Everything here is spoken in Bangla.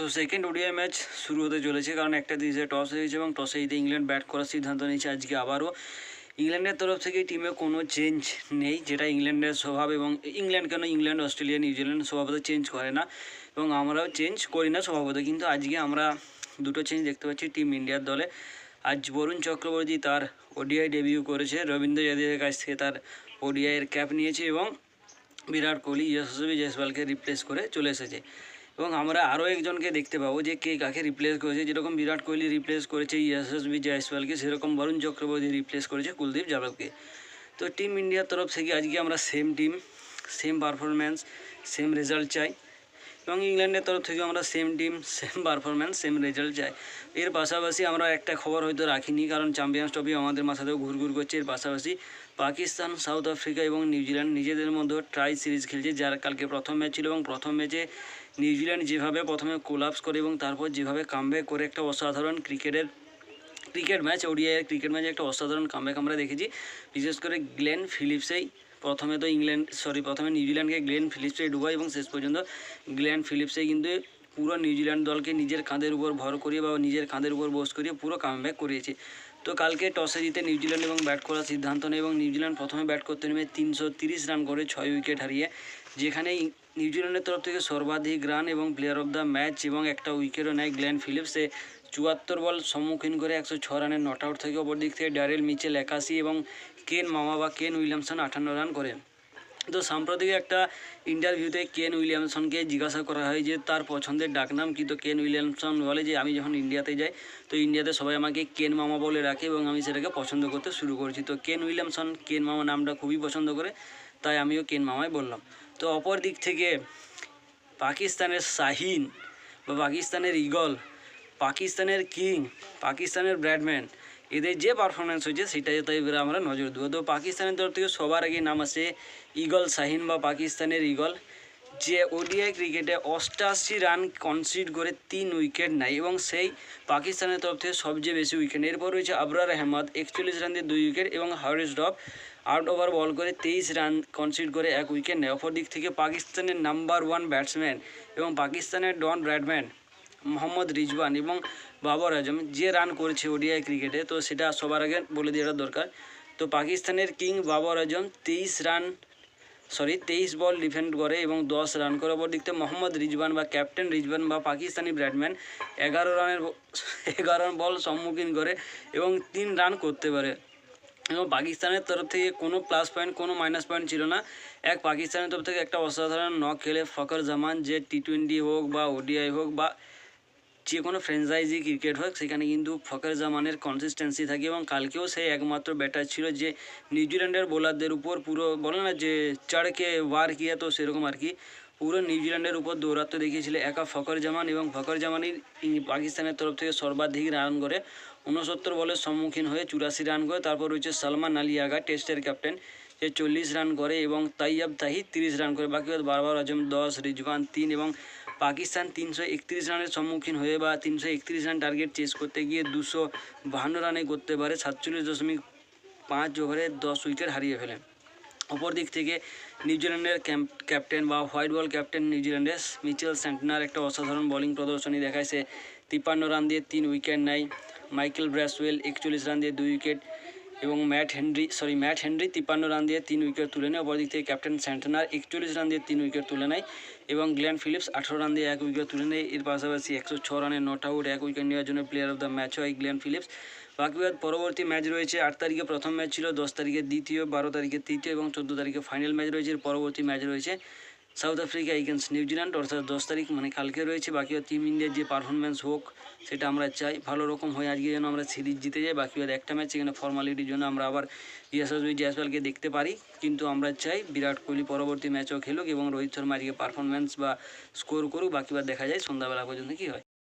তো সেকেন্ড ওডিআই ম্যাচ শুরু হতে চলেছে, কারণ একটা দিয়েছে টস হয়েছে এবং টসে জিতে ইংল্যান্ড ব্যাট করার সিদ্ধান্ত নিয়েছে আজকে আবারও। ইংল্যান্ডের তরফ থেকে টিমে কোনো চেঞ্জ নেই, যেটা ইংল্যান্ডের স্বভাব, এবং ইংল্যান্ড অস্ট্রেলিয়া নিউজিল্যান্ড স্বভাবত চেঞ্জ করে না এবং আমরাও চেঞ্জ করি না স্বভাবত। কিন্তু আজকে আমরা দুটো চেঞ্জ দেখতে পাচ্ছি টিম ইন্ডিয়ার দলে। আজ বরুণ চক্রবর্তী তার ওডিআই ডেবিউ করেছে, রবীন্দ্র জাদেজার কাছ থেকে তার ওডিআইয়ের ক্যাপ নিয়েছে এবং বিরাট কোহলি যশস্বী জয়সওয়ালকে রিপ্লেস করে চলে এসেছে। এবং আমরা আরও একজনকে দেখতে পাবো যে কে কাকে রিপ্লেস করেছে। যেরকম বিরাট কোহলি রিপ্লেস করেছে যশস্বী জয়সওয়ালকে, সেরকম বরুণ চক্রবর্তী রিপ্লেস করেছে কুলদীপ যাদবকে। তো টিম ইন্ডিয়ার তরফ থেকে আজকে আমরা same team, same performance, same result চাই, এবং ইংল্যান্ডের তরফ থেকে আমরা same team, same performance, same result চাই। এর পাশাপাশি আমরা একটা খবর হয়তো রাখিনি, কারণ চ্যাম্পিয়ন্স ট্রফি আমাদের মাথাতেও ঘুরঘুর করছে। এর পাশাপাশি পাকিস্তান, সাউথ আফ্রিকা এবং নিউজিল্যান্ড নিজেদের মধ্যে ট্রাই সিরিজ খেলছে, যার কালকে প্রথম ম্যাচ ছিল। এবং প্রথম ম্যাচে নিউজিল্যান্ড যেভাবে প্রথমে কোলাপস করে এবং তারপর যেভাবে কামব্যাক করে একটা অসাধারণ ক্রিকেট ম্যাচ, ওডিআইয়ের ক্রিকেট ম্যাচে একটা অসাধারণ কামব্যাক আমরা দেখেছি। বিশেষ করে গ্লেন ফিলিপসেই প্রথমে নিউজিল্যান্ডকে গ্লেন ফিলিপসেই ডুবায় এবং শেষ পর্যন্ত গ্লেন ফিলিপসেই কিন্তু পুরো নিউজিল্যান্ড দলকে নিজের কাঁধের উপর ভর করিয়ে বা নিজের কাঁধের উপর বোস করিয়ে পুরো কামব্যাক করিয়েছে। তো কালকে টসে জিতে নিউজিল্যান্ড এবং ব্যাট করার সিদ্ধান্ত নেয় এবং নিউজিল্যান্ড প্রথমে ব্যাট করতে নেমে 330 রান করে 6 উইকেট হারিয়ে, যেখানে নিউজিল্যান্ডের তরফ থেকে সর্বাধিক রান এবং প্লেয়ার অফ দ্য ম্যাচ এবং একটা উইকেটও নেয় গ্লেন ফিলিপসে। 74 বল সম্মুখীন করে 106 রানের নট আউট থেকে। অপর দিক থেকে ড্যারেল মিচেল 81 এবং কেন উইলিয়ামসন 58 রান করেন। তো সাম্প্রতিক একটা ইন্টারভিউতে কেন উইলিয়ামসনকে জিজ্ঞাসা করা হয় যে তার পছন্দের ডাকনাম কী। তো কেন উইলিয়ামসন বলে যে আমি যখন ইন্ডিয়াতে যাই তো ইন্ডিয়াতে সবাই আমাকে কেন মামা বলে রাখে এবং আমি সেটাকে পছন্দ করতে শুরু করেছি। তো কেন উইলিয়ামসন কেন মামা নামটা খুবই পছন্দ করে, তাই আমিও কেন মামাই বললাম। তো অপর দিক থেকে পাকিস্তানের শাহিন বা পাকিস্তানের ইগল, পাকিস্তানের কিং, পাকিস্তানের ব্র্যাডম্যান, এদের যে পারফরমেন্স হয়েছে সেটাই তাই এবারে আমরা নজর দেবো। তো পাকিস্তানের তরফ থেকে সবার আগে নাম আসে ইগল শাহিন বা পাকিস্তানের ইগল, যে ওডিআই ক্রিকেটে 88 রান কনসিড করে 3 উইকেট নেয় এবং সেই পাকিস্তানের তরফ থেকে সবচেয়ে বেশি উইকেট। এরপর রয়েছে আবরার আহমদ 41 রান দিয়ে 2 উইকেট এবং হারিস রফ 8 ওভার বল করে 23 রান কনসিড করে 1 উইকেট নেয়। অপর দিক থেকে পাকিস্তানের নাম্বার 1 ব্যাটসম্যান এবং পাকিস্তানের ডন ব্র্যাডম্যান মোহাম্মদ রিজওয়ান এবং বাবর আজম যে রান করেছে ওডিআই ক্রিকেটে, তো সেটা সবার আগে বলে দেওয়াটা দরকার। তো পাকিস্তানের কিং বাবর আজম 23 বল ডিফেন্ড করে এবং 10 রান করে। অপর দিক থেকে মোহাম্মদ রিজওয়ান বা ক্যাপ্টেন রিজওয়ান বা পাকিস্তানি ব্যাটসম্যান 11 বল সম্মুখীন করে এবং 3 রান করতে পারে। এবং পাকিস্তানের তরফ থেকে কোনো প্লাস পয়েন্ট কোনো মাইনাস পয়েন্ট ছিল না। পাকিস্তানের তরফ থেকে একটা অসাধারণ নক খেলে ফখর জামান, যে টি20 হোক বা ওডিআই হোক বা যে কোনো ফ্র্যাঞ্চাইজি ক্রিকেট হোক, সেখানে কিন্তু ফখর জামানের কনসিস্টেন্সি থাকে এবং কালকেও সেই একমাত্র ব্যাটার ছিল যে নিউজিল্যান্ডের বোলারদের উপর পুরো বলে না যে চড়কে ওয়ার কিয়া, তো সেরকম আর কি পুরো নিউজিল্যান্ডের উপর দৌরাত্ম্য দেখিয়েছিল একা ফখর জামান। এবং ফখর জামানই পাকিস্তানের তরফ থেকে সর্বাধিক রান করে 69 বলের সম্মুখীন হয়ে 84 রান করে। তারপর রয়েছে সালমান আলী আগা টেস্টের ক্যাপ্টেন, সে 40 রান করে এবং তাইয়াব তাহিদ 30 রান করে। বাকি বারবার আজম 10, রিজওয়ান 3 এবং পাকিস্তান 331 রানের সম্মুখীন হয়ে বা 331 রান টার্গেট চেস করতে গিয়ে 252 রানে করতে পারে 47.5 ওভারে 10 উইকেট হারিয়ে ফেলেন। অপর দিক থেকে নিউজিল্যান্ডের ক্যাপ্টেন বা হোয়াইট বল ক্যাপ্টেন নিউজিল্যান্ডের মিচেল স্যান্টনার একটা অসাধারণ বোলিং প্রদর্শনী দেখায়, সে 53 রান দিয়ে 3 উইকেট নেয়। মাইকেল ব্রাসওয়েল 41 রান দিয়ে 2 উইকেট এবং ম্যাট হেনরি 53 রান দিয়ে 3 উইকেট তুলে নেয়। অপর দিক থেকে ক্যাপ্টেন স্যান্টনার 41 রান দিয়ে 3 উইকেট তুলে নেয় এবং গ্লেন ফিলিপস 18 রান দিয়ে 1 উইকেট তুলে নেয়। এর পাশাপাশি 106 রানের নট আউট 1 উইকেট নেওয়ার জন্য প্লেয়ার অফ দ্য ম্যাচ হয় গ্লেন ফিলিপস। বাকি পরবর্তী ম্যাচ রয়েছে 8 তারিখে প্রথম ম্যাচ ছিল, 10 তারিখে দ্বিতীয়, 12 তারিখে তৃতীয় এবং 14 তারিখে ফাইনাল ম্যাচ রয়েছে। এর পরবর্তী ম্যাচ রয়েছে সাউথ আফ্রিকা এগেন্স্ট নিউজিল্যান্ড, অর্থাৎ 10 তারিখ মানে কালকে রয়েছে। বাকি টিম ইন্ডিয়ার যে পারফরমেন্স হোক সেটা আমরা চাই ভালো রকম হয় আজকে, যেন আমরা সিরিজ জিতে যাই। বাকি একটা ম্যাচ সেখানে ফর্মালিটির জন্য আমরা আবার যশস্বী জয়সওয়ালকে দেখতে পারি, কিন্তু আমরা চাই বিরাট কোহলি পরবর্তী ম্যাচও খেলুক এবং রোহিত শর্মা আজকে পারফরমেন্স বা স্কোর করুক। বাকি দেখা যায় সন্ধ্যাবেলা পর্যন্ত কী হয়।